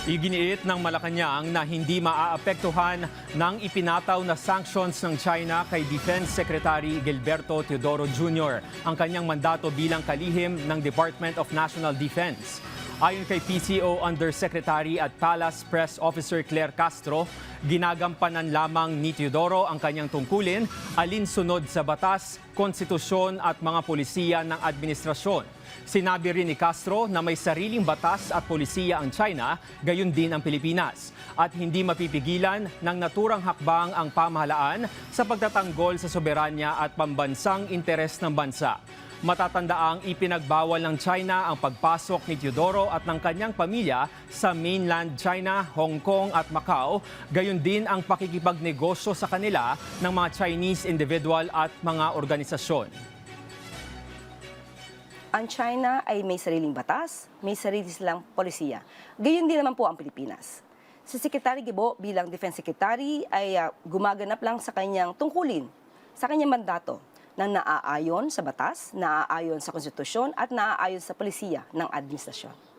Iginiit ng Malacanang na hindi maaapektuhan ng ipinataw na sanctions ng China kay Defense Secretary Gilberto Teodoro Jr. ang kanyang mandato bilang kalihim ng Department of National Defense. Ayon kay PCO Undersecretary at Palace Press Officer Claire Castro, ginagampanan lamang ni Teodoro ang kanyang tungkulin alinsunod sa batas, konstitusyon at mga polisiya ng administrasyon. Sinabi rin ni Castro na may sariling batas at polisiya ang China, gayon din ang Pilipinas, at hindi mapipigilan ng naturang hakbang ang pamahalaan sa pagtatanggol sa soberanya at pambansang interes ng bansa. Matatandaang ipinagbawal ng China ang pagpasok ni Teodoro at ng kanyang pamilya sa mainland China, Hong Kong at Macau, gayon din ang pakikipagnegosyo sa kanila ng mga Chinese individual at mga organisasyon. Ang China ay may sariling batas, may sarili silang polisiya. Gayon din naman po ang Pilipinas. Si Secretary Gibo bilang Defense Secretary ay gumaganap lang sa kanyang tungkulin, sa kanyang mandato, na naaayon sa batas, naaayon sa konstitusyon at naaayon sa polisiya ng administrasyon.